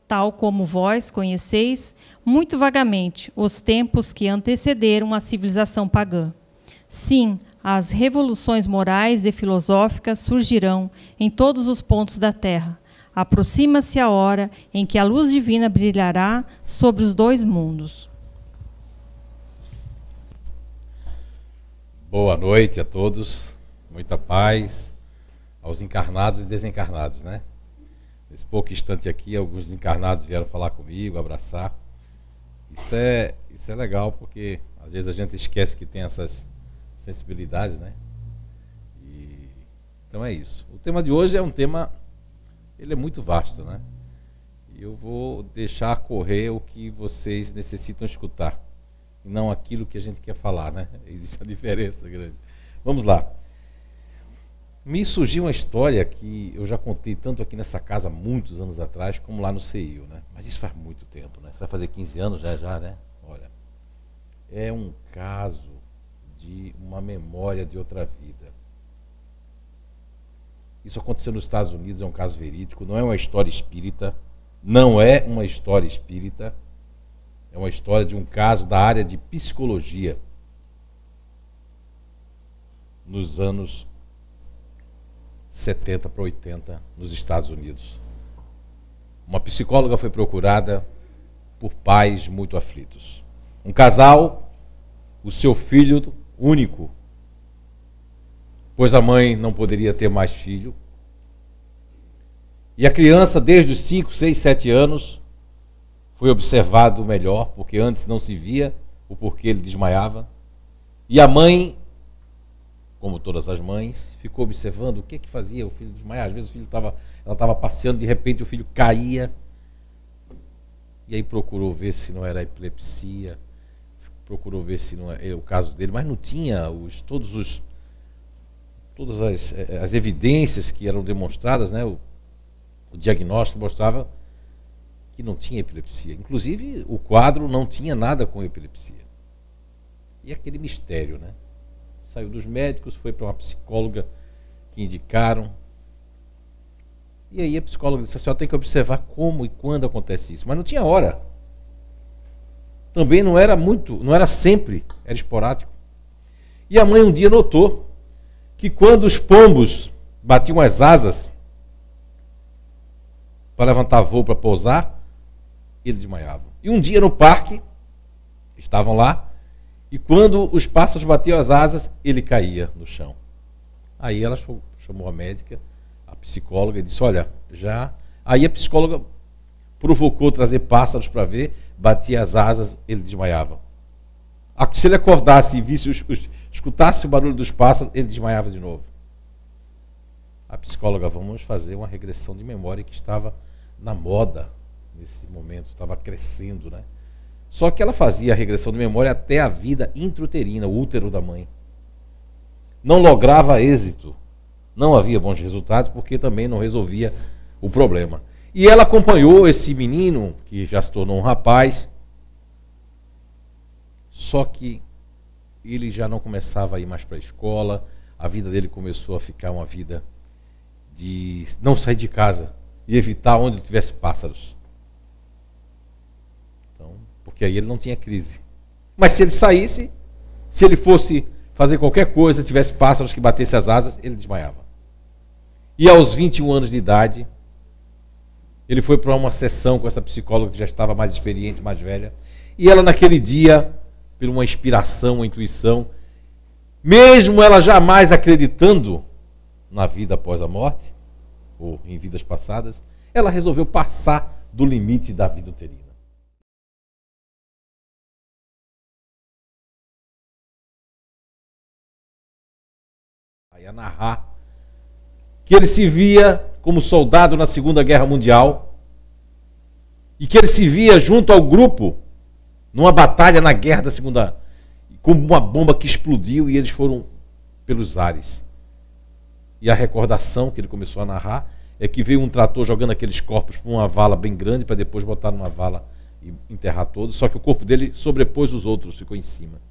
tal como vós conheceis, muito vagamente, os tempos que antecederam a civilização pagã. Sim, as revoluções morais e filosóficas surgirão em todos os pontos da terra. Aproxima-se a hora em que a luz divina brilhará sobre os dois mundos. Boa noite a todos, muita paz aos encarnados e desencarnados, né? Nesse pouco instante aqui, alguns desencarnados vieram falar comigo, abraçar. Isso é legal, porque às vezes a gente esquece que tem essas sensibilidades, né? Então é isso. O tema de hoje é um tema, ele é muito vasto, né? E eu vou deixar correr o que vocês necessitam escutar, e não aquilo que a gente quer falar, né? Existe uma diferença grande. Vamos lá. Me surgiu uma história que eu já contei tanto aqui nessa casa muitos anos atrás, como lá no CEIU, né? Mas isso faz muito tempo, né? Isso vai fazer 15 anos já, né? Olha, é um caso de uma memória de outra vida. Isso aconteceu nos Estados Unidos, é um caso verídico, não é uma história espírita, não é uma história espírita, é uma história de um caso da área de psicologia nos anos 70 para 80 nos Estados Unidos. Uma psicóloga foi procurada por pais muito aflitos. Um casal, o seu filho único, pois a mãe não poderia ter mais filho. E a criança, desde os 5, 6, 7 anos, foi observado melhor, porque antes não se via o porquê ele desmaiava. E a mãe, como todas as mães, ficou observando o que fazia o filho desmaiar. Às vezes o filho ela estava passeando, de repente o filho caía. E aí procurou ver se não era epilepsia, procurou ver se não era o caso dele, mas não tinha todas as evidências que eram demonstradas, né? O diagnóstico mostrava que não tinha epilepsia. Inclusive, o quadro não tinha nada com epilepsia. E aquele mistério, né? Saiu dos médicos, foi para uma psicóloga que indicaram. E aí a psicóloga disse: a senhora tem que observar como e quando acontece isso. Mas não tinha hora. Também não era sempre, era esporádico. E a mãe um dia notou que quando os pombos batiam as asas para levantar voo, para pousar, ele desmaiava. E um dia no parque, estavam lá, e quando os pássaros batiam as asas, ele caía no chão. Aí ela chamou a médica, a psicóloga, e disse: olha, já... Aí a psicóloga provocou trazer pássaros para ver, batia as asas, ele desmaiava. Se ele acordasse e visse escutasse o barulho dos pássaros, ele desmaiava de novo. A psicóloga: vamos fazer uma regressão de memória, que estava na moda nesse momento, estava crescendo, né? Só que ela fazia a regressão de memória até a vida intrauterina, o útero da mãe. Não lograva êxito, não havia bons resultados, porque também não resolvia o problema. E ela acompanhou esse menino, que já se tornou um rapaz, só que ele já não começava a ir mais para a escola, a vida dele começou a ficar uma vida de não sair de casa e evitar onde tivesse pássaros. Então, porque aí ele não tinha crise. Mas se ele saísse, se ele fosse fazer qualquer coisa, tivesse pássaros que batessem as asas, ele desmaiava. E aos 21 anos de idade, ele foi para uma sessão com essa psicóloga que já estava mais experiente, mais velha, e ela naquele dia, por uma inspiração, uma intuição, mesmo ela jamais acreditando na vida após a morte, ou em vidas passadas, ela resolveu passar do limite da vida uterina. Aí a narrar que ele se via como soldado na Segunda Guerra Mundial e que ele se via junto ao grupo numa batalha na guerra da Segunda, com uma bomba que explodiu e eles foram pelos ares. E a recordação que ele começou a narrar é que veio um trator jogando aqueles corpos para uma vala bem grande para depois botar numa vala e enterrar todos, só que o corpo dele sobrepôs os outros, ficou em cima.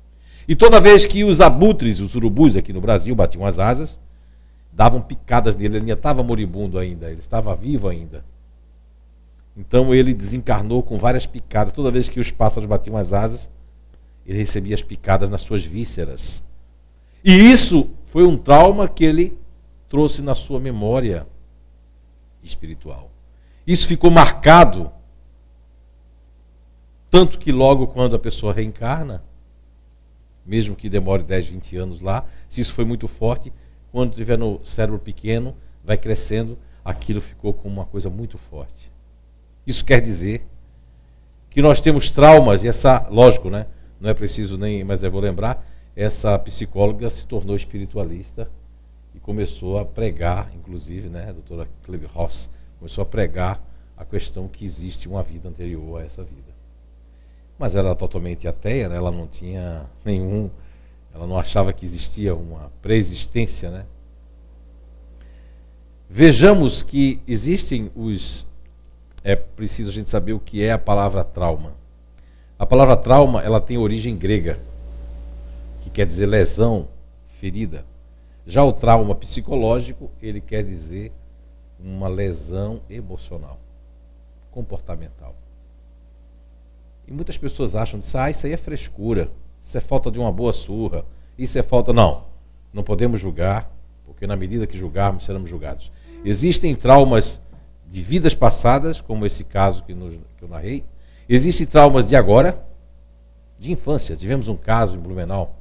E toda vez que os abutres, os urubus aqui no Brasil, batiam as asas, davam picadas nele, ele ainda estava moribundo ainda, ele estava vivo ainda. Então ele desencarnou com várias picadas. Toda vez que os pássaros batiam as asas, ele recebia as picadas nas suas vísceras. E isso foi um trauma que ele trouxe na sua memória espiritual. Isso ficou marcado, tanto que logo quando a pessoa reencarna, mesmo que demore 10, 20 anos lá, se isso foi muito forte, quando estiver no cérebro pequeno, vai crescendo, aquilo ficou como uma coisa muito forte. Isso quer dizer que nós temos traumas, e essa, lógico, né? Não é preciso nem, mas eu vou lembrar, essa psicóloga se tornou espiritualista e começou a pregar, inclusive, né, a doutora Clive Ross, começou a pregar a questão que existe uma vida anterior a essa vida. Mas ela era totalmente ateia, né? Ela não tinha ela não achava que existia uma pré-existência, né? Vejamos que existem é preciso a gente saber o que é a palavra trauma. A palavra trauma, ela tem origem grega, que quer dizer lesão, ferida. Já o trauma psicológico, ele quer dizer uma lesão emocional, comportamental. E muitas pessoas acham que isso aí é frescura, isso é falta de uma boa surra, isso é falta... Não podemos julgar, porque na medida que julgarmos, seremos julgados. Existem traumas de vidas passadas, como esse caso que eu narrei. Existem traumas de agora, de infância. Tivemos um caso em Blumenau,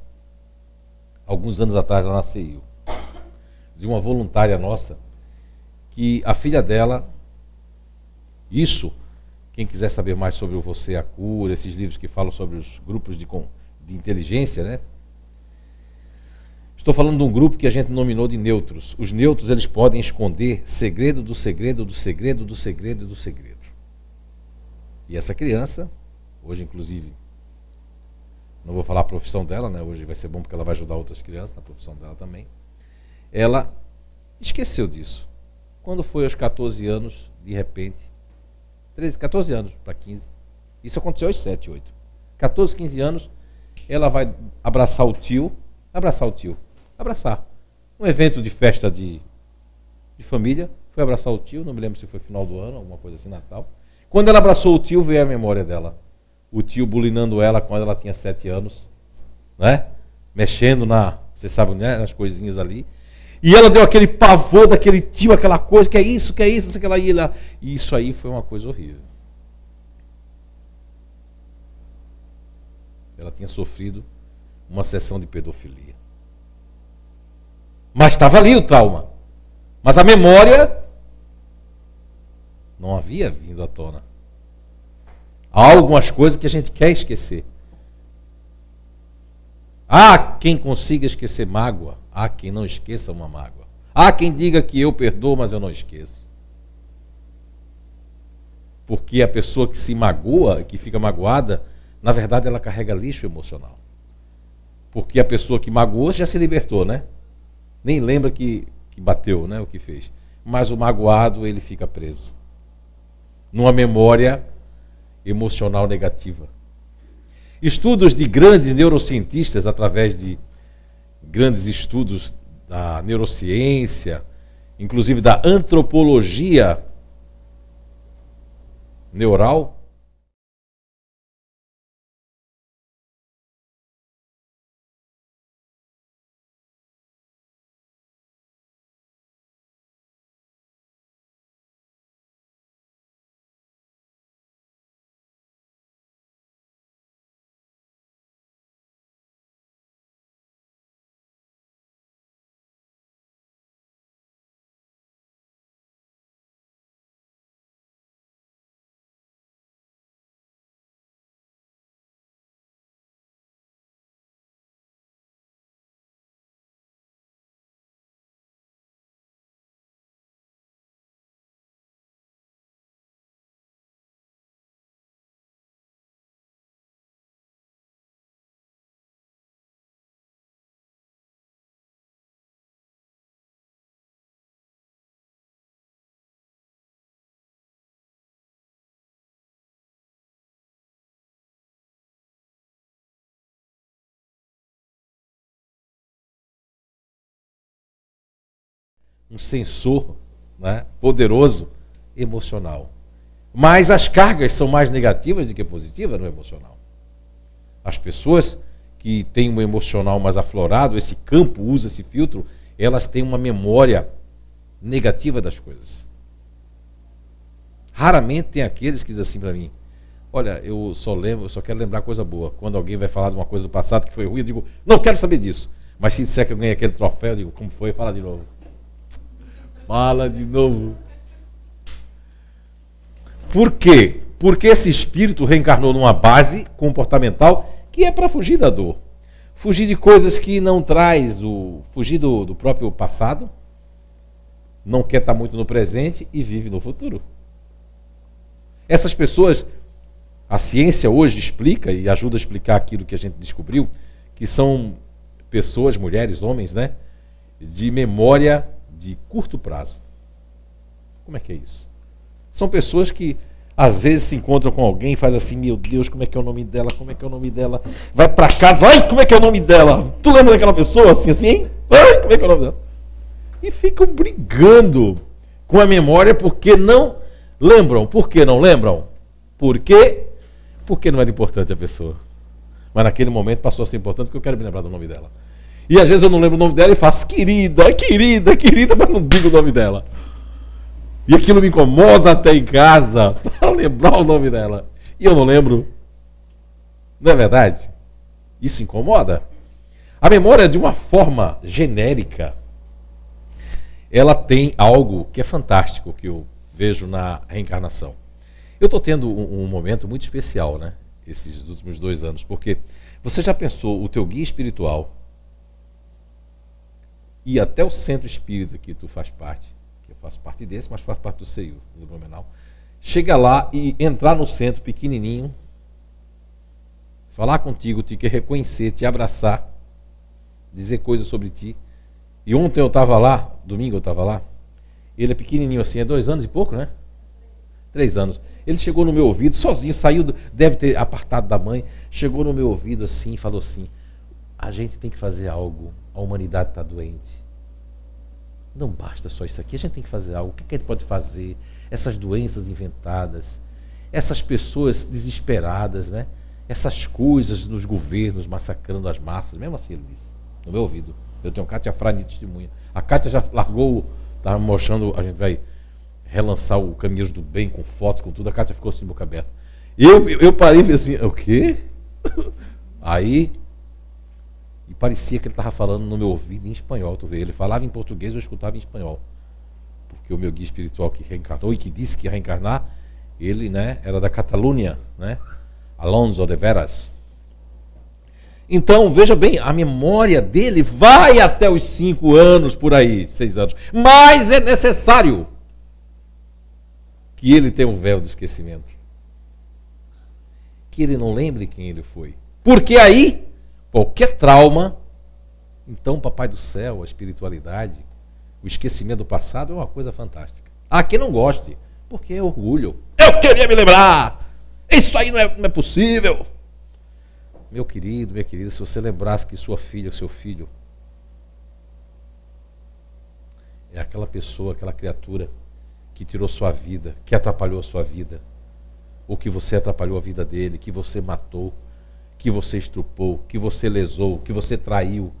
alguns anos atrás, lá na CEIU, de uma voluntária nossa, que a filha dela, quem quiser saber mais sobre o Você, a Cura, esses livros que falam sobre os grupos de inteligência, né? Estou falando de um grupo que a gente nominou de neutros. Os neutros, eles podem esconder segredo do segredo, do segredo, do segredo e do segredo. E essa criança, hoje inclusive, não vou falar a profissão dela, né? Hoje vai ser bom porque ela vai ajudar outras crianças na profissão dela também. Ela esqueceu disso. Quando foi aos 14 anos, de repente, 14 anos para 15, isso aconteceu aos 7, 8. 14, 15 anos, ela vai abraçar o tio. Um evento de festa de família, foi abraçar o tio, não me lembro se foi final do ano, alguma coisa assim, Natal. Quando ela abraçou o tio, veio a memória dela. O tio bulinando ela quando ela tinha 7 anos, né? Mexendo você sabe, né? Nas coisinhas ali. E ela deu aquele pavor daquele tio, aquela coisa, que é isso, aquela ilha. E isso aí foi uma coisa horrível. Ela tinha sofrido uma sessão de pedofilia. Mas estava ali o trauma. Mas a memória não havia vindo à tona. Há algumas coisas que a gente quer esquecer. Há quem consiga esquecer mágoa, há quem não esqueça uma mágoa. Há quem diga que eu perdoo, mas eu não esqueço. Porque a pessoa que se magoa, que fica magoada, na verdade ela carrega lixo emocional. Porque a pessoa que magoou já se libertou, né? Nem lembra que bateu, né? O que fez. Mas o magoado, ele fica preso numa memória emocional negativa. Estudos de grandes neurocientistas, através de grandes estudos da neurociência, inclusive da antropologia neural, um sensor, né, poderoso emocional. Mas as cargas são mais negativas do que positivas no emocional. As pessoas que têm um emocional mais aflorado, esse campo usa esse filtro, elas têm uma memória negativa das coisas. Raramente tem aqueles que dizem assim para mim: olha, eu só quero lembrar coisa boa. Quando alguém vai falar de uma coisa do passado que foi ruim, eu digo, não quero saber disso. Mas se disser que eu ganhei aquele troféu, eu digo, como foi? Fala de novo. Fala de novo. Por quê? Porque esse espírito reencarnou numa base comportamental que é para fugir da dor. Fugir de coisas que não traz, fugir do próprio passado, não quer estar muito no presente e vive no futuro. Essas pessoas, a ciência hoje explica e ajuda a explicar aquilo que a gente descobriu, que são pessoas, mulheres, homens, né, de memória de curto prazo. Como é que é isso? São pessoas que às vezes se encontram com alguém e faz assim, meu Deus, como é que é o nome dela? Como é que é o nome dela? Vai pra casa, ai, como é que é o nome dela? Tu lembra daquela pessoa assim, assim? Ai, como é que é o nome dela? E ficam brigando com a memória porque não lembram. Por que não lembram? Por quê? Porque não era importante a pessoa. Mas naquele momento passou a ser importante porque eu quero me lembrar do nome dela. E às vezes eu não lembro o nome dela e faço querida, querida, querida, mas não digo o nome dela. E aquilo me incomoda até em casa, para lembrar o nome dela. E eu não lembro. Não é verdade? Isso incomoda. A memória, de uma forma genérica, ela tem algo que é fantástico, que eu vejo na reencarnação. Eu estou tendo um momento muito especial, né? Esses últimos 2 anos, porque você já pensou o teu guia espiritual e até o centro espírita que tu faz parte, eu faço parte desse, mas faço parte do CEU, do Blumenau. Chega lá e entrar no centro pequenininho, falar contigo, te reconhecer, te abraçar, dizer coisas sobre ti. E ontem eu estava lá, domingo eu estava lá, ele é pequenininho assim, é 2 anos e pouco, né? 3 anos. Ele chegou no meu ouvido, sozinho, saiu, deve ter apartado da mãe, chegou no meu ouvido assim e falou assim: a gente tem que fazer algo, a humanidade está doente. Não basta só isso aqui, a gente tem que fazer algo. O que a gente pode fazer? Essas doenças inventadas, essas pessoas desesperadas, né? Essas coisas nos governos massacrando as massas, mesmo assim ele disse, no meu ouvido. Eu tenho Kátia Frade de testemunha. A Kátia já largou, estava mostrando, a gente vai relançar o Caminhos do Bem com fotos, com tudo. A Kátia ficou assim, boca aberta. Eu parei e falei assim, o quê? Aí... E parecia que ele estava falando no meu ouvido em espanhol. Tu vê, ele falava em português, eu escutava em espanhol. Porque o meu guia espiritual que reencarnou e que disse que ia reencarnar, ele, né, era da Catalunha, né? Alonso de Veras. Então, veja bem, a memória dele vai até os 5 anos, por aí, 6 anos. Mas é necessário que ele tenha um véu de esquecimento. Que ele não lembre quem ele foi. Porque aí... qualquer trauma, então, Papai do Céu, a espiritualidade, o esquecimento do passado é uma coisa fantástica. Há quem não goste, porque é orgulho. Eu queria me lembrar! Isso aí não é possível! Meu querido, minha querida, se você lembrasse que sua filha, seu filho, é aquela pessoa, aquela criatura que tirou sua vida, que atrapalhou a sua vida, ou que você atrapalhou a vida dele, que você matou, que você estrupou, que você lesou, que você traiu,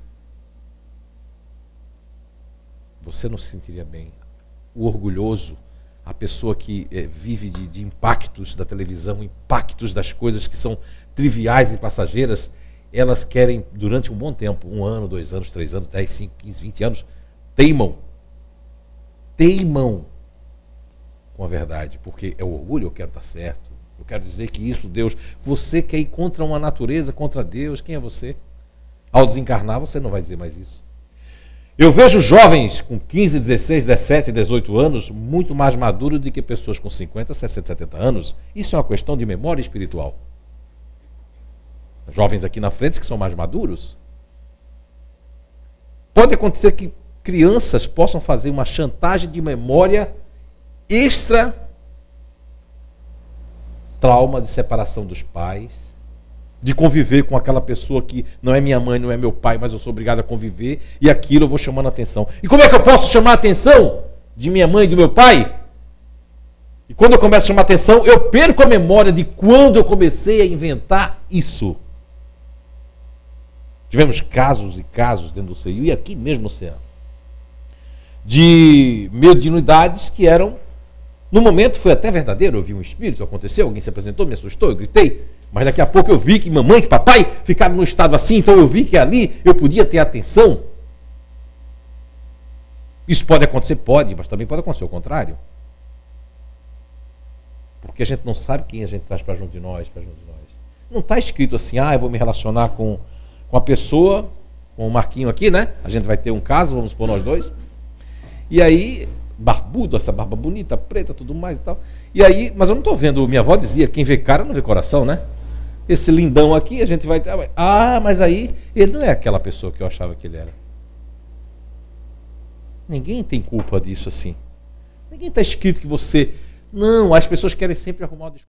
você não se sentiria bem. O orgulhoso, a pessoa que vive de impactos da televisão, impactos das coisas que são triviais e passageiras, elas querem, durante um bom tempo, 1 ano, 2 anos, 3 anos, 10, 5, 15, 20 anos, teimam com a verdade, porque é o orgulho, eu quero estar certo. Eu quero dizer que isso, Deus, você quer ir contra uma natureza, contra Deus, quem é você? Ao desencarnar, você não vai dizer mais isso. Eu vejo jovens com 15, 16, 17, 18 anos muito mais maduros do que pessoas com 50, 60, 70 anos. Isso é uma questão de memória espiritual. Jovens aqui na frente que são mais maduros. Pode acontecer que crianças possam fazer uma chantagem de memória extra trauma de separação dos pais, de conviver com aquela pessoa que não é minha mãe, não é meu pai, mas eu sou obrigado a conviver, e aquilo eu vou chamando a atenção. E como é que eu posso chamar a atenção de minha mãe e do meu pai? E Quando eu começo a chamar atenção, eu perco a memória de quando eu comecei a inventar isso. Tivemos casos e casos dentro do CEU, e aqui mesmo no CEA, de mediunidades que eram, no momento foi até verdadeiro, eu vi um espírito, aconteceu, alguém se apresentou, me assustou, eu gritei, mas daqui a pouco eu vi que mamãe, que papai ficaram num estado assim, então eu vi que ali eu podia ter atenção. Isso pode acontecer? Pode, mas também pode acontecer o contrário. Porque a gente não sabe quem a gente traz para junto de nós, Não está escrito assim, eu vou me relacionar com a pessoa, com o Marquinho aqui, né? A gente vai ter um caso, vamos supor nós dois. E aí, barbudo, essa barba bonita, preta, tudo mais e tal. E aí, mas eu não estou vendo, minha avó dizia, quem vê cara não vê coração, né? Esse lindão aqui, a gente vai... mas aí, ele não é aquela pessoa que eu achava que ele era. Ninguém tem culpa disso assim. Ninguém está escrito que você... Não, as pessoas querem sempre arrumar o desculpa.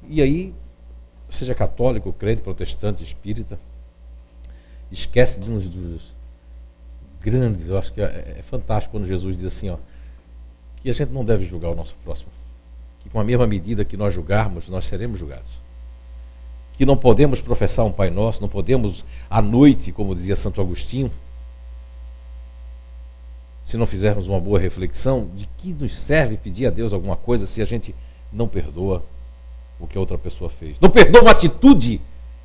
E aí, seja católico, crente, protestante, espírita, esquece de uns dos grandes, eu acho que é fantástico quando Jesus diz assim, que a gente não deve julgar o nosso próximo. Que com a mesma medida que nós julgarmos, nós seremos julgados. Que não podemos professar um Pai Nosso, não podemos à noite, como dizia Santo Agostinho, se não fizermos uma boa reflexão, de que nos serve pedir a Deus alguma coisa se a gente não perdoa o que a outra pessoa fez. Não perdoa uma atitude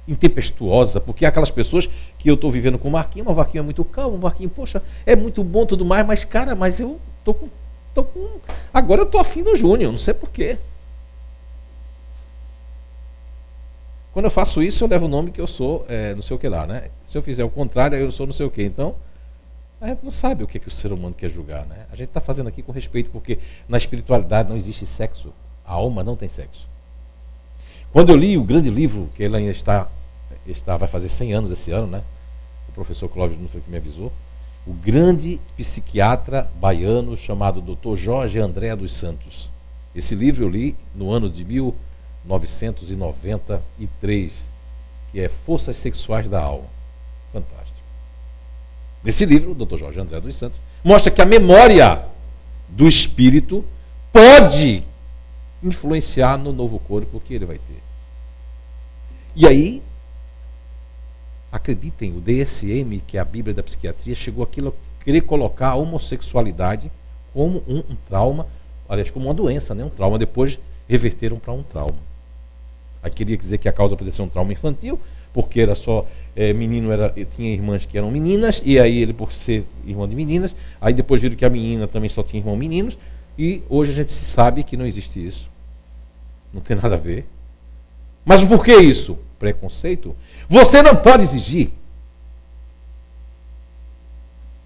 intempestuosa, porque há aquelas pessoas que eu estou vivendo com o Marquinho, o Marquinho é muito calmo, o Marquinho, poxa, é muito bom tudo mais, mas cara, mas eu tô com agora eu tô afim do Júnior, não sei porquê. Quando eu faço isso, eu levo o nome que eu sou, não sei o que lá, né? Se eu fizer o contrário, eu sou não sei o que. Então, a gente não sabe o que o ser humano quer julgar, né? A gente está fazendo aqui com respeito, porque na espiritualidade não existe sexo. A alma não tem sexo. Quando eu li o grande livro, que ele ainda vai fazer 100 anos esse ano, né? O professor Cláudio não foi que me avisou. O grande psiquiatra baiano chamado Dr. Jorge André dos Santos. Esse livro eu li no ano de 1993, que é Forças Sexuais da Alma. Fantástico. Nesse livro, o Dr. Jorge André dos Santos mostra que a memória do espírito pode influenciar no novo corpo que ele vai ter. E aí, acreditem, o DSM, que é a Bíblia da Psiquiatria, chegou aquilo a querer colocar a homossexualidade como um trauma, aliás, como uma doença, né? Um trauma, depois reverteram para um trauma. Aí queria dizer que a causa poderia ser um trauma infantil, porque era só menino, tinha irmãs que eram meninas, e aí ele, por ser irmão de meninas, aí depois viram que a menina também só tinha irmão meninos, e hoje a gente sabe que não existe isso. Não tem nada a ver. Mas por que isso? Preconceito. Você não pode exigir.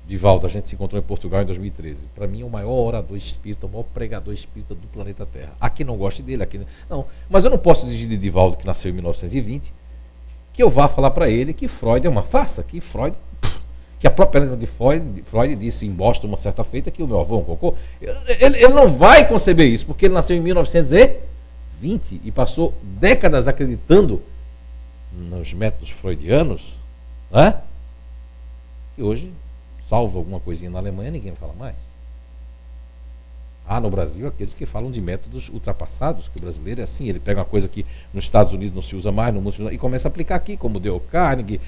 Divaldo, a gente se encontrou em Portugal em 2013. Para mim é o maior orador espírita, o maior pregador espírita do planeta Terra. Aqui não goste dele, aqui não. Mas eu não posso exigir de Divaldo, que nasceu em 1920, que eu vá falar para ele que Freud é uma farsa, que a própria letra de Freud disse em Boston uma certa feita que o meu avô é um cocô. Ele não vai conceber isso, porque ele nasceu em 1920 e passou décadas acreditando nos métodos freudianos, né? E hoje, salvo alguma coisinha na Alemanha, ninguém fala mais. Há no Brasil aqueles que falam de métodos ultrapassados, que o brasileiro é assim, ele pega uma coisa que nos Estados Unidos não se usa mais, no mundo se usa, e começa a aplicar aqui, como Dale Carnegie,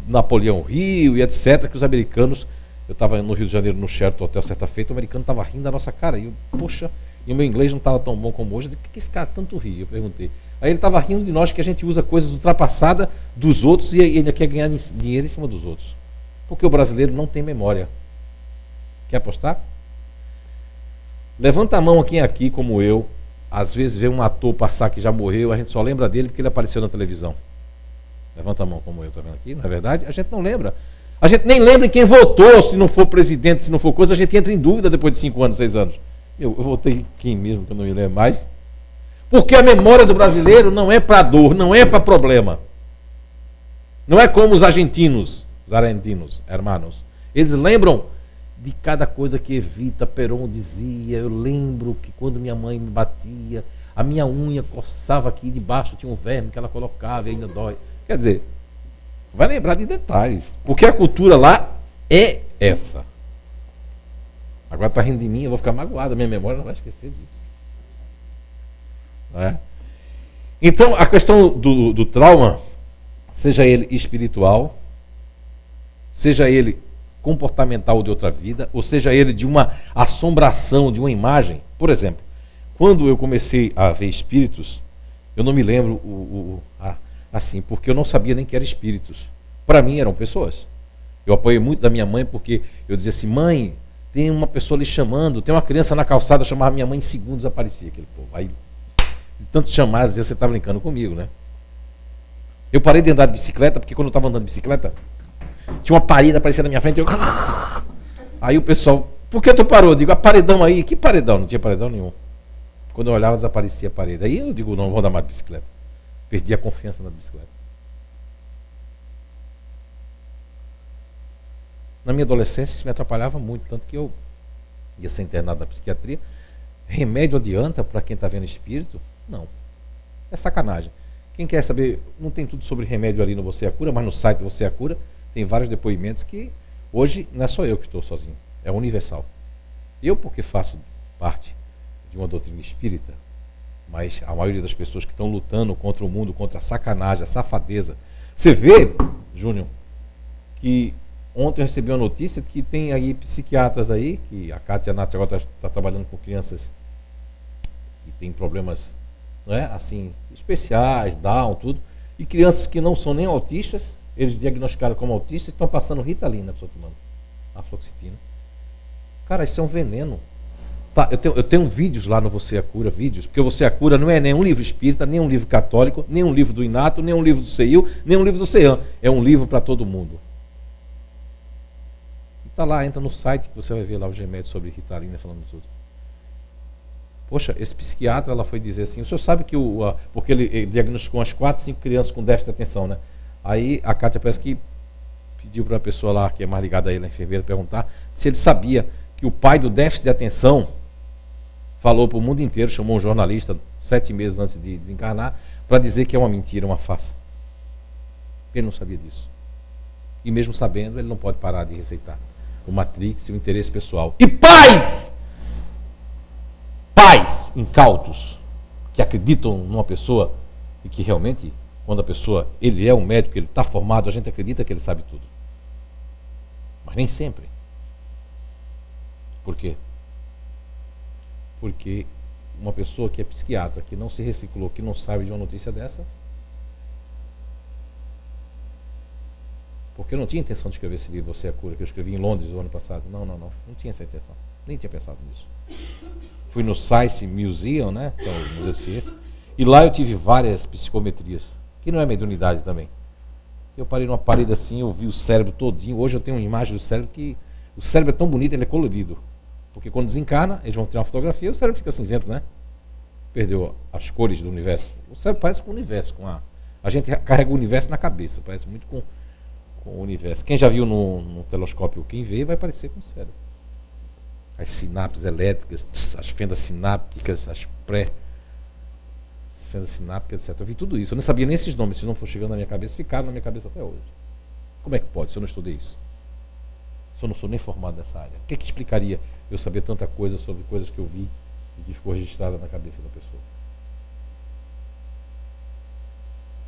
Napoleão Hill e etc., que os americanos, eu estava no Rio de Janeiro, no Sheraton Hotel, certa feita, o americano estava rindo da nossa cara, e eu, poxa, e o meu inglês não estava tão bom como hoje, por que esse cara tanto ri? Eu perguntei. Aí ele estava rindo de nós, que a gente usa coisas ultrapassadas dos outros e ainda quer ganhar dinheiro em cima dos outros. Porque o brasileiro não tem memória. Quer apostar? Levanta a mão quem aqui, como eu, às vezes vê um ator passar que já morreu, a gente só lembra dele porque ele apareceu na televisão. Levanta a mão como eu, tá vendo aqui? Não é verdade? A gente não lembra. A gente nem lembra em quem votou, se não for presidente, se não for coisa, a gente entra em dúvida depois de 5 anos, 6 anos. Eu votei em quem mesmo, que eu não me lembro mais. Porque a memória do brasileiro não é para dor, não é para problema. Não é como os argentinos, hermanos. Eles lembram de cada coisa que Evita Peron dizia. Eu lembro que quando minha mãe me batia, a minha unha coçava aqui debaixo, tinha um verme que ela colocava e ainda dói. Quer dizer, vai lembrar de detalhes, porque a cultura lá é essa. Agora está rindo de mim, eu vou ficar magoado, a minha memória não vai esquecer disso. Não é? Então, a questão do trauma, seja ele espiritual, seja ele comportamental de outra vida, ou seja ele de uma assombração, de uma imagem. Por exemplo, quando eu comecei a ver espíritos, eu não me lembro assim, porque eu não sabia nem que eram espíritos. Para mim eram pessoas. Eu apoiei muito da minha mãe porque eu dizia assim, mãe, tem uma pessoa ali chamando, tem uma criança na calçada, eu chamava minha mãe, em segundos aparecia aquele povo. Aí, de tanto chamar, às vezes você está brincando comigo, né? Eu parei de andar de bicicleta, porque quando eu estava andando de bicicleta, tinha uma parede aparecendo na minha frente, eu... Aí o pessoal, por que tu parou? Eu digo, a paredão aí, que paredão? Não tinha paredão nenhum. Quando eu olhava, desaparecia a parede. Aí eu digo, não vou andar mais de bicicleta. Perdi a confiança na bicicleta. Na minha adolescência isso me atrapalhava muito, tanto que eu ia ser internado na psiquiatria. Remédio adianta para quem está vendo espírito? Não. É sacanagem. Quem quer saber, não tem tudo sobre remédio ali no Você é a Cura, mas no site do Você é a Cura tem vários depoimentos que hoje não é só eu que estou sozinho, é universal. Eu porque faço parte de uma doutrina espírita, mas a maioria das pessoas que estão lutando contra o mundo, contra a sacanagem, a safadeza. Você vê, Júnior, que ontem eu recebi uma notícia que tem aí psiquiatras aí, que a Kátia Nath agora está trabalhando com crianças que têm problemas, não é, assim, especiais, Down, tudo, e crianças que não são nem autistas, eles diagnosticaram como autistas, estão passando Ritalina, a pessoa tomando afloxetina. Cara, isso é um veneno. Tá, eu tenho vídeos lá no Você é a Cura, vídeos, porque o Você é a Cura não é nem um livro espírita, nem um livro católico, nem um livro do Inato, nem um livro do CEIU, nem um livro do CEAM. É um livro para todo mundo. Está lá, entra no site que você vai ver lá os remédios sobre Ritalina falando tudo. Poxa, esse psiquiatra, ela foi dizer assim, o senhor sabe que porque ele diagnosticou umas 4, 5 crianças com déficit de atenção, né? Aí a Kátia parece que pediu para a pessoa lá, que é mais ligada a ele, a enfermeira, perguntar se ele sabia que o pai do déficit de atenção falou para o mundo inteiro, chamou um jornalista 7 meses antes de desencarnar, para dizer que é uma mentira, uma farsa. Ele não sabia disso. E mesmo sabendo, ele não pode parar de receitar o Matrix e o interesse pessoal. E pais incautos que acreditam numa pessoa e que realmente, quando a pessoa, ele é um médico, ele está formado, a gente acredita que ele sabe tudo. Mas nem sempre. Por quê? Porque uma pessoa que é psiquiatra, que não se reciclou, que não sabe de uma notícia dessa, porque eu não tinha intenção de escrever esse livro, Você é a Cura, que eu escrevi em Londres o ano passado. Não tinha essa intenção. Nem tinha pensado nisso. Fui no Science Museum, né, que é o Museu de Ciência, e lá eu tive várias psicometrias, que não é mediunidade também. Eu parei numa parede assim, eu vi o cérebro todinho. Hoje eu tenho uma imagem do cérebro que o cérebro é tão bonito, ele é colorido. Porque quando desencarna, eles vão tirar uma fotografia, o cérebro fica cinzento, né? Perdeu as cores do universo. O cérebro parece com o universo. A gente carrega o universo na cabeça, parece muito com o universo. Quem já viu no telescópio, quem vê, vai parecer com o cérebro. As sinapses elétricas, as fendas sinápticas, as fendas sinápticas, etc. Eu vi tudo isso. Eu não sabia nem esses nomes. Se não for chegando na minha cabeça, ficaram na minha cabeça até hoje. Como é que pode, se eu não estudei isso? Se eu não sou nem formado nessa área? O que explicaria eu saber tanta coisa sobre coisas que eu vi e que ficou registrada na cabeça da pessoa?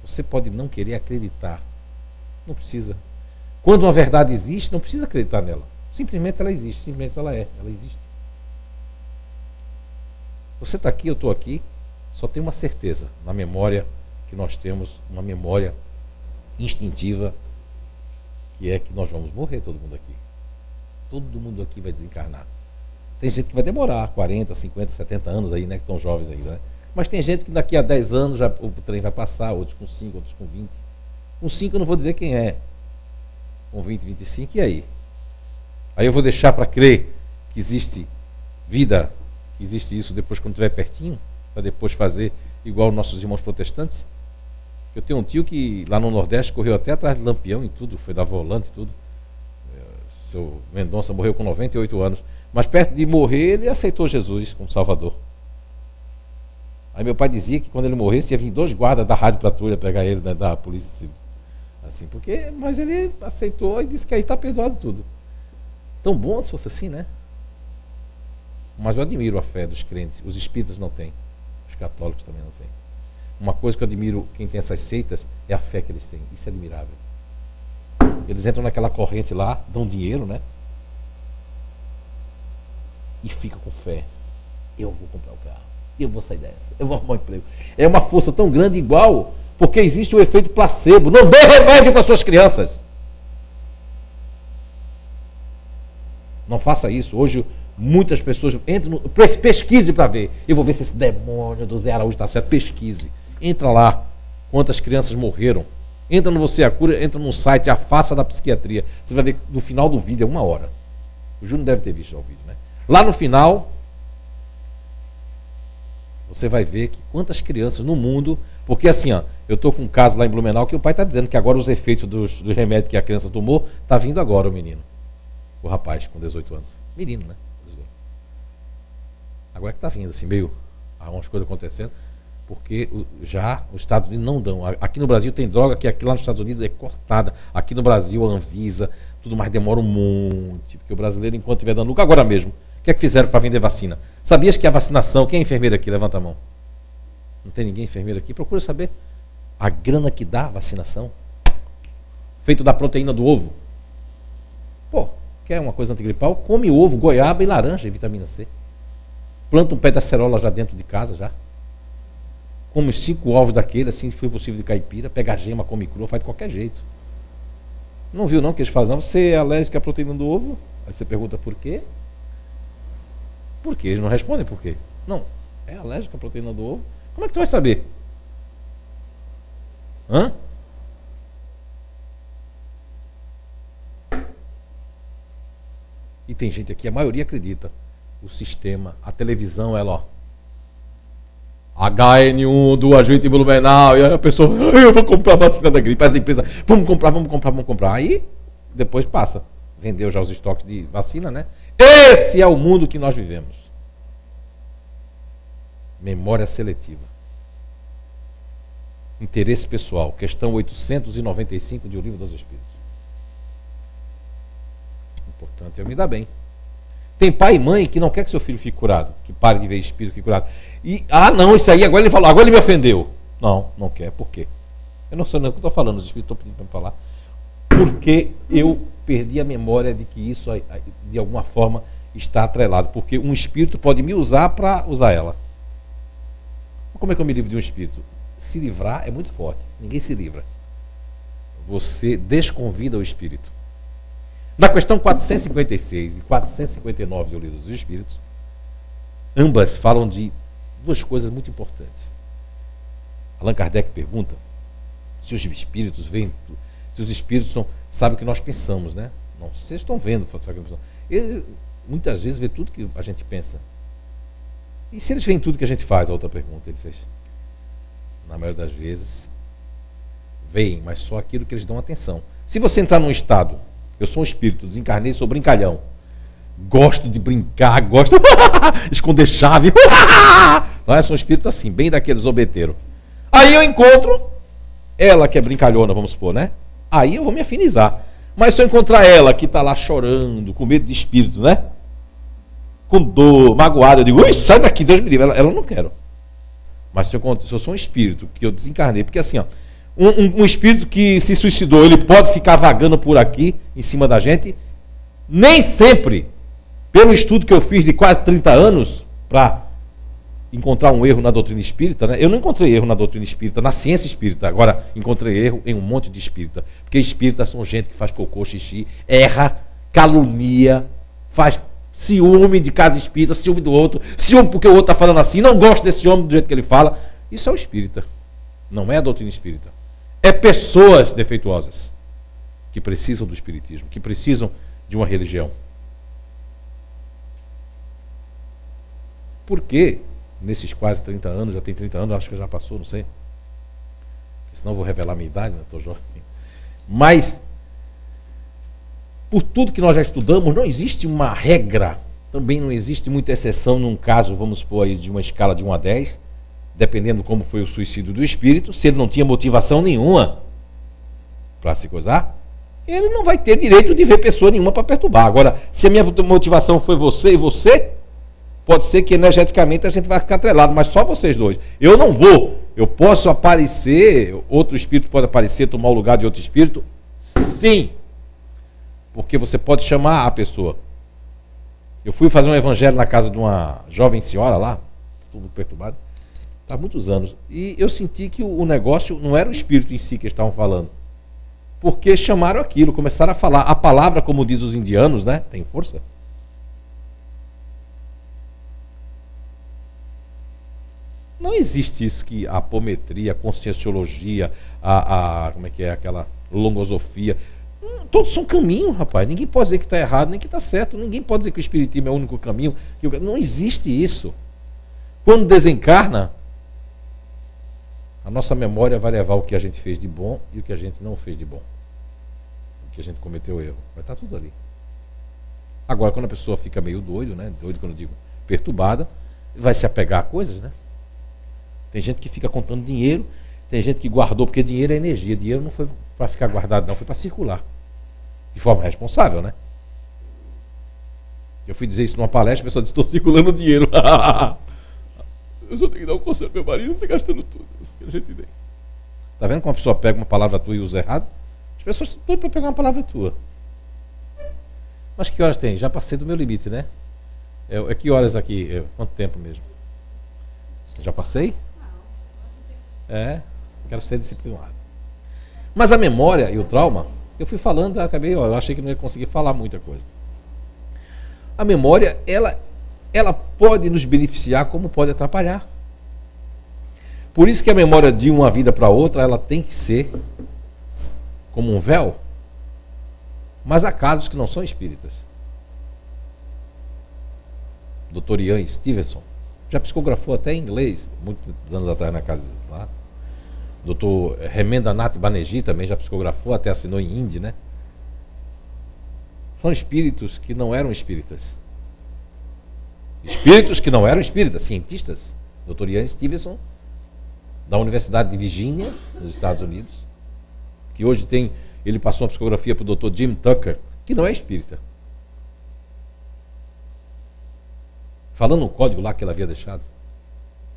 Você pode não querer acreditar. Não precisa. Quando uma verdade existe, não precisa acreditar nela. Simplesmente ela existe, simplesmente ela existe. Você está aqui, eu estou aqui, só tem uma certeza, na memória que nós temos, uma memória instintiva, que é que nós vamos morrer, todo mundo aqui. Todo mundo aqui vai desencarnar. Tem gente que vai demorar 40, 50, 70 anos aí, né, que estão jovens ainda, né? Mas tem gente que daqui a 10 anos já, o trem vai passar, outros com 5, outros com 20. Com 5 eu não vou dizer quem é. Com 20, 25, e aí? Aí eu vou deixar para crer que existe vida, que existe isso depois quando estiver pertinho, para depois fazer igual nossos irmãos protestantes? Eu tenho um tio que lá no Nordeste correu até atrás de Lampião e tudo, foi dar volante e tudo. Seu Mendonça morreu com 98 anos, mas perto de morrer ele aceitou Jesus como Salvador. Aí meu pai dizia que quando ele morresse ia vir 2 guardas da rádio patrulha pegar ele, da polícia civil. Assim, mas ele aceitou e disse que aí está perdoado tudo. Tão bom se fosse assim, né? Mas eu admiro a fé dos crentes. Os espíritas não têm. Os católicos também não têm. Uma coisa que eu admiro quem tem essas seitas é a fé que eles têm. Isso é admirável. Eles entram naquela corrente lá, dão dinheiro, né? E ficam com fé. Eu vou comprar o carro. Eu vou sair dessa. Eu vou arrumar um emprego. É uma força tão grande igual, porque existe o efeito placebo. Não dê remédio para suas crianças. Não faça isso. Hoje muitas pessoas entram, pesquise para ver. Eu vou ver se esse demônio do Zé Araújo está certo. Pesquise. Entra lá. Quantas crianças morreram. Entra no Você a Cura, entra no site A Face da Psiquiatria. Você vai ver no final do vídeo, é 1 hora. O Júnior deve ter visto já o vídeo, né? Lá no final, você vai ver que quantas crianças no mundo... Porque assim, ó, eu estou com um caso lá em Blumenau que o pai está dizendo que agora os efeitos dos remédios que a criança tomou, está vindo agora o menino. O rapaz com 18 anos. Menino, né? Agora que está vindo, assim, meio... Há umas coisas acontecendo. Porque já os Estados Unidos não dão. Aqui no Brasil tem droga que aqui lá nos Estados Unidos é cortada. Aqui no Brasil a Anvisa, tudo mais demora um monte. Porque o brasileiro, enquanto estiver dando lucro, agora mesmo, o que é que fizeram para vender vacina? Sabias que a vacinação, quem é enfermeira aqui? Levanta a mão. Não tem ninguém enfermeira aqui? Procura saber. A grana que dá a vacinação. Feito da proteína do ovo. Pô, quer uma coisa antigripal? Come ovo, goiaba e laranja e vitamina C. Planta um pé de acerola já dentro de casa já. Come 5 ovos daquele, assim, se for possível, de caipira, pega a gema, come crua, faz de qualquer jeito. Não viu não que eles fazem? Não, você é alérgico à proteína do ovo? Aí você pergunta por quê? Por quê? Eles não respondem por quê. Não, é alérgico à proteína do ovo? Como é que tu vai saber? Hã? E tem gente aqui, a maioria acredita. O sistema, a televisão, ela, ó. HN1 do agente Blumenau, e aí a pessoa, eu vou comprar a vacina da gripe, as empresas, vamos comprar. Aí, depois passa. Vendeu já os estoques de vacina, né? Esse é o mundo que nós vivemos. Memória seletiva. Interesse pessoal. Questão 895 de O Livro dos Espíritos. Importante eu me dar bem. Tem pai e mãe que não quer que seu filho fique curado, que pare de ver espírito, fique curado. E, não, isso aí, agora ele falou, agora ele me ofendeu. Não, não quer, por quê? Eu não sei nem o que eu estou falando, os espíritos estão pedindo para me falar. Porque eu perdi a memória de que isso, de alguma forma, está atrelado. Porque um espírito pode me usar para usar ela. Como é que eu me livro de um espírito? Se livrar é muito forte, ninguém se livra. Você desconvida o espírito. Na questão 456 e 459 do Livro dos Espíritos, ambas falam de 2 coisas muito importantes. Allan Kardec pergunta se os espíritos veem, se os espíritos sabem o que nós pensamos, né? Não, vocês estão vendo, ele muitas vezes vê tudo que a gente pensa. E se eles veem tudo que a gente faz? A outra pergunta ele fez. Na maioria das vezes, veem, mas só aquilo que eles dão atenção. Se você entrar num estado, eu sou um espírito, desencarnei, sou brincalhão. Gosto de brincar, gosto de esconder chave. Eu sou um espírito assim, bem daqueles obeteiros. Aí eu encontro ela que é brincalhona, vamos supor, né? Aí eu vou me afinizar. Mas se eu encontrar ela que está lá chorando, com medo de espírito, né? Com dor, magoada, eu digo, ui, sai daqui, Deus me livre. Ela não quero. Mas se eu sou um espírito que eu desencarnei, porque assim, ó, um espírito que se suicidou, ele pode ficar vagando por aqui, em cima da gente? Nem sempre. Pelo estudo que eu fiz de quase 30 anos, para encontrar um erro na doutrina espírita, né? Eu não encontrei erro na doutrina espírita, na ciência espírita. Agora, encontrei erro em um monte de espírita. Porque espíritas são gente que faz cocô, xixi, erra, calunia, faz ciúme de casa espírita, ciúme do outro, ciúme porque o outro está falando assim, não gosto desse homem do jeito que ele fala. Isso é o espírita. Não é a doutrina espírita. É pessoas defeituosas que precisam do espiritismo, que precisam de uma religião. Por que nesses quase 30 anos, já tem 30 anos, acho que já passou, não sei. Senão eu vou revelar a minha idade, né? Estou jovem. Mas, por tudo que nós já estudamos, não existe uma regra, também não existe muita exceção num caso, vamos supor aí, de uma escala de 1 a 10, dependendo como foi o suicídio do espírito, se ele não tinha motivação nenhuma para se coisar, ele não vai ter direito de ver pessoa nenhuma para perturbar. Agora, se a minha motivação foi você e você, pode ser que energeticamente a gente vai ficar atrelado, mas só vocês dois. Eu não vou. Eu posso aparecer, outro espírito pode aparecer, tomar o lugar de outro espírito? Sim. Porque você pode chamar a pessoa. Eu fui fazer um evangelho na casa de uma jovem senhora lá, tudo perturbado, há muitos anos. E eu senti que o negócio não era o espírito em si que eles estavam falando. Porque chamaram aquilo, começaram a falar. A palavra, como diz os indianos, né? Tem força. Não existe isso que a apometria, a conscienciologia, como é que é, aquela longosofia. Todos são caminhos, rapaz. Ninguém pode dizer que está errado, nem que está certo. Ninguém pode dizer que o espiritismo é o único caminho. Não existe isso. Quando desencarna, a nossa memória vai levar o que a gente fez de bom e o que a gente não fez de bom. O que a gente cometeu erro. Vai estar tudo ali. Agora, quando a pessoa fica meio doido, né? Doido quando eu digo perturbada, vai se apegar a coisas, né? Tem gente que fica contando dinheiro, tem gente que guardou, porque dinheiro é energia. Dinheiro não foi para ficar guardado, não, foi para circular. De forma responsável, né? Eu fui dizer isso numa palestra, a pessoa disse, estou circulando dinheiro. Eu só tenho que dar um conselho pro meu marido, não está gastando tudo. A gente tem. Tá vendo como a pessoa pega uma palavra tua e usa errado? As pessoas estão todas para pegar uma palavra tua. Mas que horas tem? Já passei do meu limite, né? É que horas aqui? Quanto tempo mesmo? Já passei? Quero ser disciplinado. Mas a memória e o trauma, eu fui falando, eu achei que não ia conseguir falar muita coisa. A memória, ela pode nos beneficiar como pode atrapalhar. Por isso que a memória de uma vida para outra, ela tem que ser como um véu. Mas há casos que não são espíritas. Dr. Ian Stevenson já psicografou até em inglês, muitos anos atrás na casa lá. Dr. Remendanath Banerjee também já psicografou, até assinou em hindi, né? São espíritos que não eram espíritas. Espíritos que não eram espíritas, cientistas. Dr. Ian Stevenson, da Universidade de Virgínia, nos Estados Unidos, que hoje ele passou uma psicografia para o Dr. Jim Tucker, que não é espírita. Falando no código lá que ele havia deixado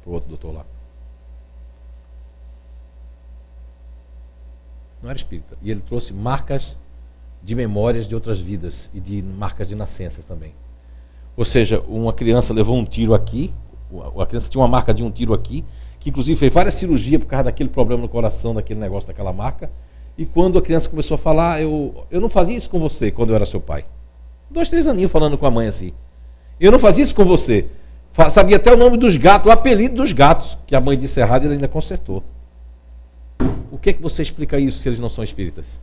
para o outro doutor lá. Não era espírita. E ele trouxe marcas de memórias de outras vidas e de marcas de nascenças também. Ou seja, uma criança levou um tiro aqui, a criança tinha uma marca de um tiro aqui, que inclusive fez várias cirurgias por causa daquele problema no coração, daquele negócio, daquela marca. E quando a criança começou a falar, eu não fazia isso com você quando eu era seu pai. 2, 3 aninhos falando com a mãe assim. Eu não fazia isso com você. Sabia até o nome dos gatos, o apelido dos gatos, que a mãe disse errado e ele ainda consertou. O que é que você explica isso se eles não são espíritas?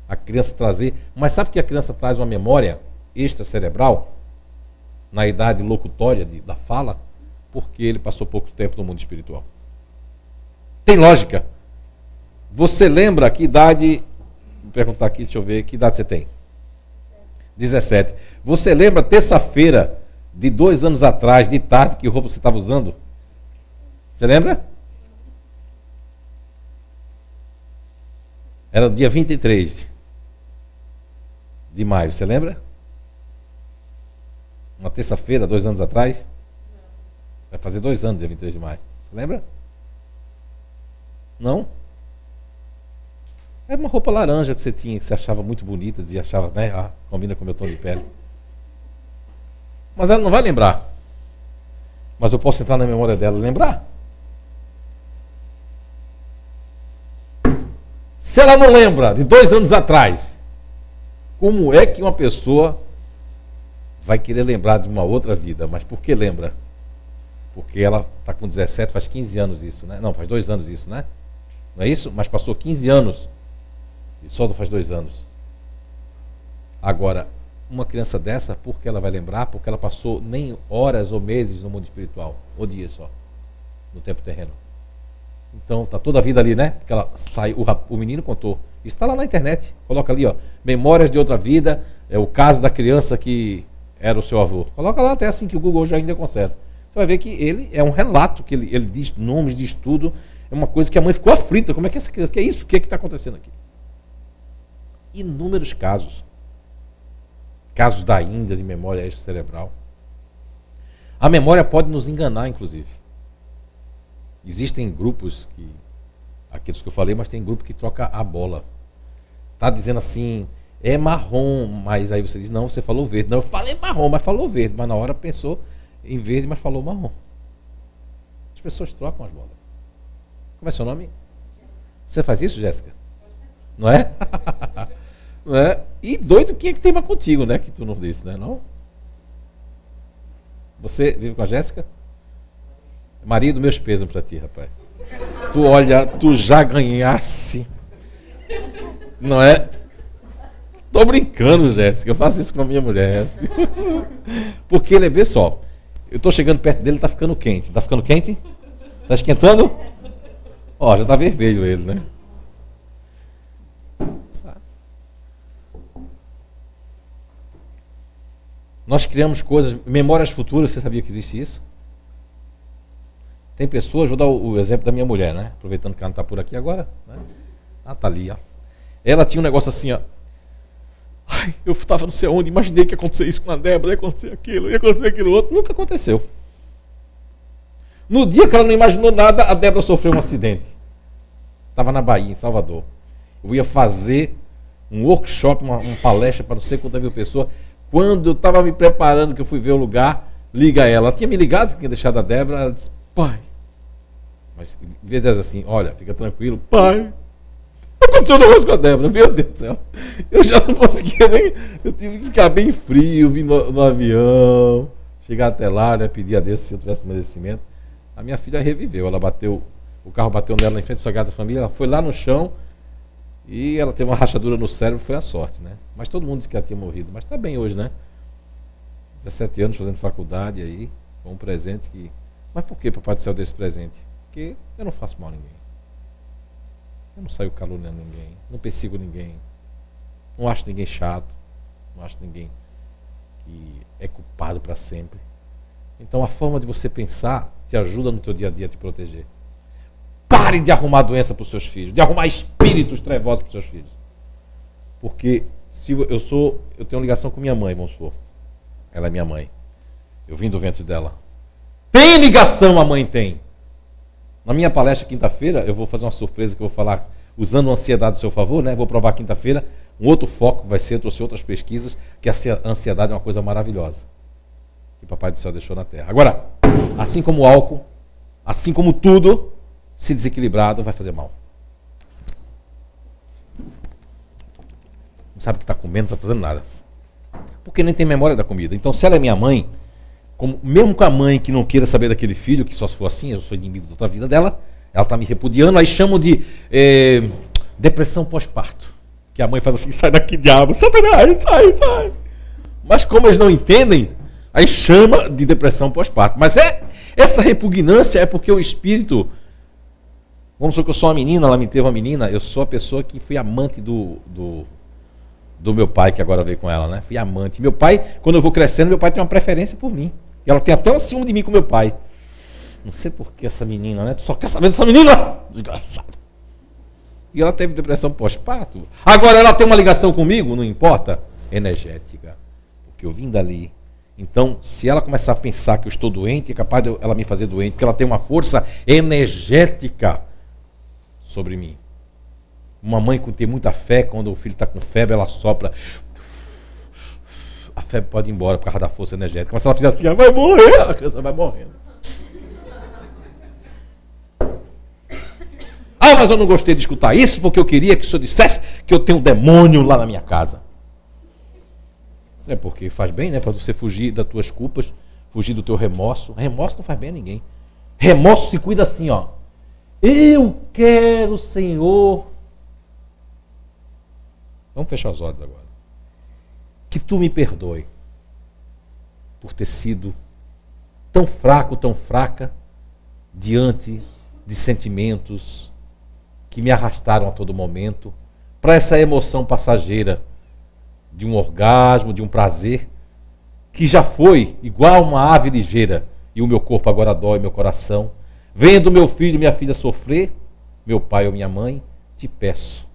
A criança trazer... Mas sabe que a criança traz uma memória extracerebral na idade locutória da fala? Porque ele passou pouco tempo no mundo espiritual. Tem lógica. Você lembra que idade... Vou perguntar aqui, deixa eu ver, que idade você tem? 17. Você lembra terça-feira de 2 anos atrás, de tarde, que roupa você estava usando? Você lembra? Era o dia 23 de maio, você lembra? Uma terça-feira, 2 anos atrás? Vai fazer 2 anos, dia 23 de maio. Você lembra? Não? Era uma roupa laranja que você tinha, que você achava muito bonita, dizia, achava, né? Combina com o meu tom de pele. Mas ela não vai lembrar. Mas eu posso entrar na memória dela e lembrar. Se ela não lembra de 2 anos atrás, como é que uma pessoa vai querer lembrar de uma outra vida? Mas por que lembra? Porque ela está com 17, faz 15 anos isso, né? Não, faz 2 anos isso, né? Não é isso? Mas passou 15 anos. E só faz 2 anos. Agora, uma criança dessa, por que ela vai lembrar? Porque ela passou nem horas ou meses no mundo espiritual. Ou dias só. No tempo terreno. Então, está toda a vida ali, né? Porque ela sai, o menino contou. Isso está lá na internet. Coloca ali, ó. Memórias de outra vida. É o caso da criança que era o seu avô. Coloca lá até assim que o Google já ainda conserta. Você vai ver que ele é um relato, que ele diz nomes de estudo. É uma coisa que a mãe ficou aflita. Como é que essa criança... Que é isso? O que está acontecendo aqui? inúmeros casos. Casos da Índia de memória extracerebral. A memória pode nos enganar, inclusive. Existem grupos, aqueles que eu falei, mas tem grupo que troca a bola. Está dizendo assim, é marrom, mas aí você diz, não, você falou verde. Não, eu falei marrom, mas falou verde. Mas na hora pensou em verde, mas falou marrom. As pessoas trocam as bolas. Como é seu nome? Você faz isso, Jéssica? Não é? Não é? E doido, quem é que teima contigo, né? Que tu não disse, né? Não? Você vive com a Jéssica? Marido, meus pesos pra ti, rapaz. Tu olha, tu já ganhasse. Não é? Tô brincando, Jéssica. Eu faço isso com a minha mulher. Porque ele, vê só. Eu tô chegando perto dele, tá ficando quente. Tá ficando quente? Tá esquentando? Ó, já tá vermelho ele, né? Nós criamos coisas, memórias futuras, você sabia que existe isso? Tem pessoas, vou dar o exemplo da minha mulher, né? Aproveitando que ela não está por aqui agora. Né? Ah, tá ali, ó. Ela tinha um negócio assim, ó. Ai, eu estava não sei onde, imaginei que ia acontecer isso com a Débora, ia acontecer aquilo outro. Nunca aconteceu. No dia que ela não imaginou nada, a Débora sofreu um acidente. Estava na Bahia, em Salvador. Eu ia fazer um workshop, uma palestra para não sei quantas mil pessoas. Quando eu estava me preparando, que eu fui ver o lugar, liga ela. Ela tinha me ligado, tinha deixado a Débora. Ela disse, pai. Mas em vez de dizer assim, olha, fica tranquilo, pai. Aconteceu um negócio com a Débora, meu Deus do céu. Eu já não conseguia nem. Eu tive que ficar bem frio, vir no avião, chegar até lá, né, pedir a Deus se eu tivesse merecimento. A minha filha reviveu, ela bateu, o carro bateu nela em frente à Sagrada Família, ela foi lá no chão. E ela teve uma rachadura no cérebro, foi a sorte, né? Mas todo mundo disse que ela tinha morrido. Mas está bem hoje, né? 17 anos fazendo faculdade aí, com um presente que... Mas por que Papai do Céu deu esse presente? Porque eu não faço mal a ninguém. Eu não saio caluniando ninguém, não persigo ninguém. Não acho ninguém chato, não acho ninguém que é culpado para sempre. Então a forma de você pensar te ajuda no teu dia a dia a te proteger. Pare de arrumar doença para os seus filhos, de arrumar espíritos trevosos para os seus filhos. Porque se eu tenho ligação com minha mãe, vamos supor. Ela é minha mãe. Eu vim do ventre dela. Tem ligação, a mãe tem. Na minha palestra quinta-feira, eu vou fazer uma surpresa que eu vou falar, usando a ansiedade a seu favor, né? Vou provar quinta-feira. Um outro foco vai ser, eu trouxe outras pesquisas, que a ansiedade é uma coisa maravilhosa. Que o Papai do Céu deixou na Terra. Agora, assim como o álcool, assim como tudo, se desequilibrado, vai fazer mal. Não sabe o que está comendo, não está fazendo nada. Porque nem tem memória da comida. Então, se ela é minha mãe, mesmo com a mãe que não queira saber daquele filho, que só se for assim, eu sou inimigo da outra vida dela, ela está me repudiando, aí chamam de depressão pós-parto. Que a mãe faz assim, sai daqui, diabo, Satanás, sai. Mas como eles não entendem, aí chama de depressão pós-parto. Mas essa repugnância é porque o espírito... Vamos supor que eu sou uma menina, ela me teve uma menina, eu sou a pessoa que fui amante do meu pai, que agora veio com ela, né? Fui amante. Meu pai, quando eu vou crescendo, meu pai tem uma preferência por mim. E ela tem até um ciúme de mim com meu pai. Não sei por que essa menina, né? Tu só quer saber dessa menina? Desgraçado. E ela teve depressão pós-parto. Agora ela tem uma ligação comigo, não importa, energética. Porque eu vim dali. Então, se ela começar a pensar que eu estou doente, é capaz de ela me fazer doente, porque ela tem uma força energética sobre mim. Uma mãe que tem muita fé, quando o filho está com febre, ela sopra. A febre pode ir embora por causa da força energética. Mas se ela fizer assim, ela vai morrer, a criança vai morrendo. Ah, mas eu não gostei de escutar isso, porque eu queria que o senhor dissesse que eu tenho um demônio lá na minha casa. É porque faz bem, né? Para você fugir das tuas culpas, fugir do teu remorso. Remorso não faz bem a ninguém. Remorso se cuida assim, ó. Eu quero, Senhor. Vamos fechar os olhos agora. Que tu me perdoe por ter sido tão fraco, tão fraca, diante de sentimentos que me arrastaram a todo momento para essa emoção passageira de um orgasmo, de um prazer, que já foi igual uma ave ligeira, e o meu corpo agora dói, meu coração. Vendo meu filho e minha filha sofrer, meu pai ou minha mãe, te peço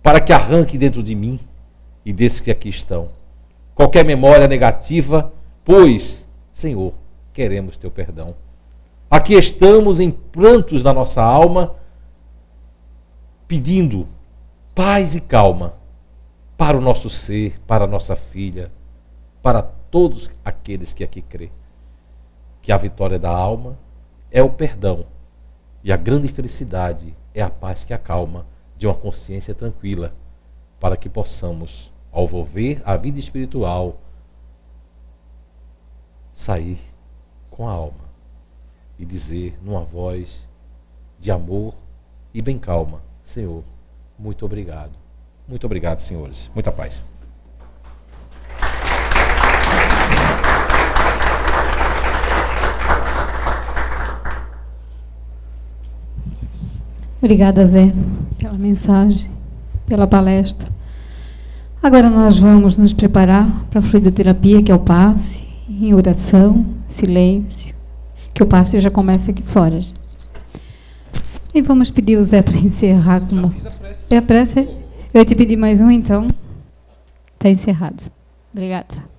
para que arranque dentro de mim e desses que aqui estão qualquer memória negativa, pois, Senhor, queremos teu perdão. Aqui estamos em prantos na nossa alma, pedindo paz e calma para o nosso ser, para a nossa filha, para todos aqueles que aqui crê. Que a vitória da alma é o perdão e a grande felicidade é a paz que acalma, de uma consciência tranquila, para que possamos, ao volver a vida espiritual, sair com a alma e dizer numa voz de amor e bem calma: Senhor, muito obrigado. Muito obrigado, senhores. Muita paz. Obrigada, Zé, pela mensagem, pela palestra. Agora nós vamos nos preparar para a fluidoterapia, que é o passe, em oração, silêncio, que o passe já começa aqui fora. E vamos pedir o Zé para encerrar. Como... É a prece? Eu ia te pedir mais um, então. Está encerrado. Obrigada.